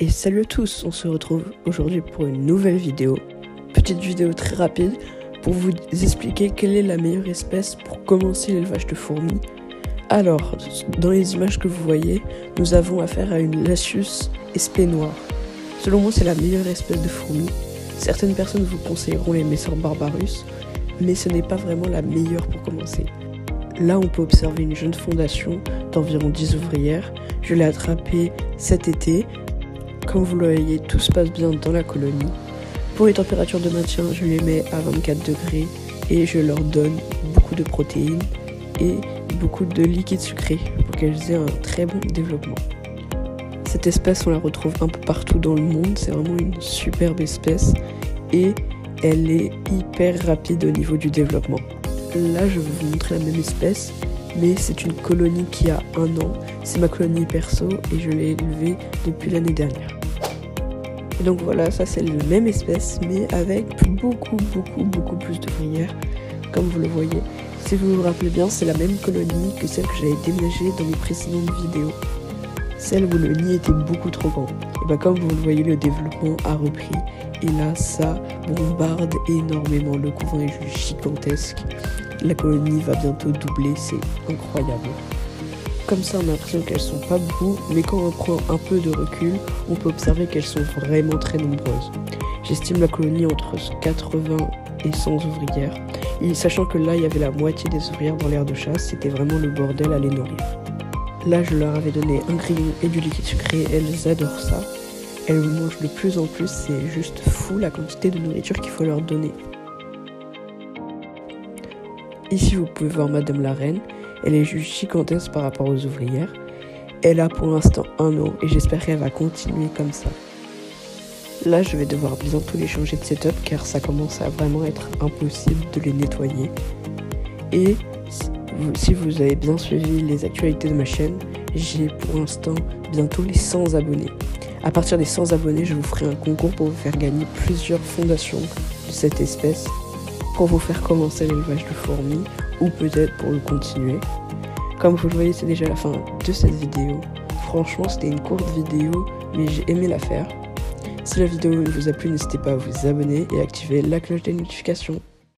Et salut à tous, on se retrouve aujourd'hui pour une nouvelle vidéo. Petite vidéo très rapide pour vous expliquer quelle est la meilleure espèce pour commencer l'élevage de fourmis. Alors, dans les images que vous voyez, nous avons affaire à une Lasius espée noire. Selon moi, c'est la meilleure espèce de fourmi. Certaines personnes vous conseilleront les Messer barbarus, mais ce n'est pas vraiment la meilleure pour commencer. Là, on peut observer une jeune fondation d'environ 10 ouvrières. Je l'ai attrapée cet été. Comme vous le voyez, tout se passe bien dans la colonie. Pour les températures de maintien, je les mets à 24 degrés et je leur donne beaucoup de protéines et beaucoup de liquide sucré pour qu'elles aient un très bon développement. Cette espèce, on la retrouve un peu partout dans le monde. C'est vraiment une superbe espèce et elle est hyper rapide au niveau du développement. Là, je vais vous montrer la même espèce, mais c'est une colonie qui a 1 an. C'est ma colonie perso et je l'ai élevée depuis l'année dernière. Et donc voilà, ça c'est la même espèce, mais avec beaucoup plus d'ouvrières, comme vous le voyez. Si vous vous rappelez bien, c'est la même colonie que celle que j'avais déménagée dans mes précédentes vidéos. Celle où le nid était beaucoup trop grand. Et bien comme vous le voyez, le développement a repris. Et là, ça bombarde énormément. Le couvent est juste gigantesque. La colonie va bientôt doubler, c'est incroyable. Comme ça, on a l'impression qu'elles sont pas beaucoup, mais quand on prend un peu de recul, on peut observer qu'elles sont vraiment très nombreuses. J'estime la colonie entre 80 et 100 ouvrières. Et sachant que là, il y avait la moitié des ouvrières dans l'aire de chasse, c'était vraiment le bordel à les nourrir. Là, je leur avais donné un grillon et du liquide sucré, elles adorent ça. Elles mangent de plus en plus, c'est juste fou la quantité de nourriture qu'il faut leur donner. Ici, vous pouvez voir Madame la Reine. Elle est juste gigantesque par rapport aux ouvrières. Elle a pour l'instant 1 an et j'espère qu'elle va continuer comme ça. Là, je vais devoir bientôt les changer de setup car ça commence à vraiment être impossible de les nettoyer. Et si vous avez bien suivi les actualités de ma chaîne, j'ai pour l'instant bientôt les 100 abonnés. À partir des 100 abonnés, je vous ferai un concours pour vous faire gagner plusieurs fondations de cette espèce pour vous faire commencer l'élevage de fourmis ou peut-être pour le continuer. Comme vous le voyez, c'est déjà la fin de cette vidéo. Franchement, c'était une courte vidéo, mais j'ai aimé la faire. Si la vidéo vous a plu, n'hésitez pas à vous abonner et activer la cloche des notifications.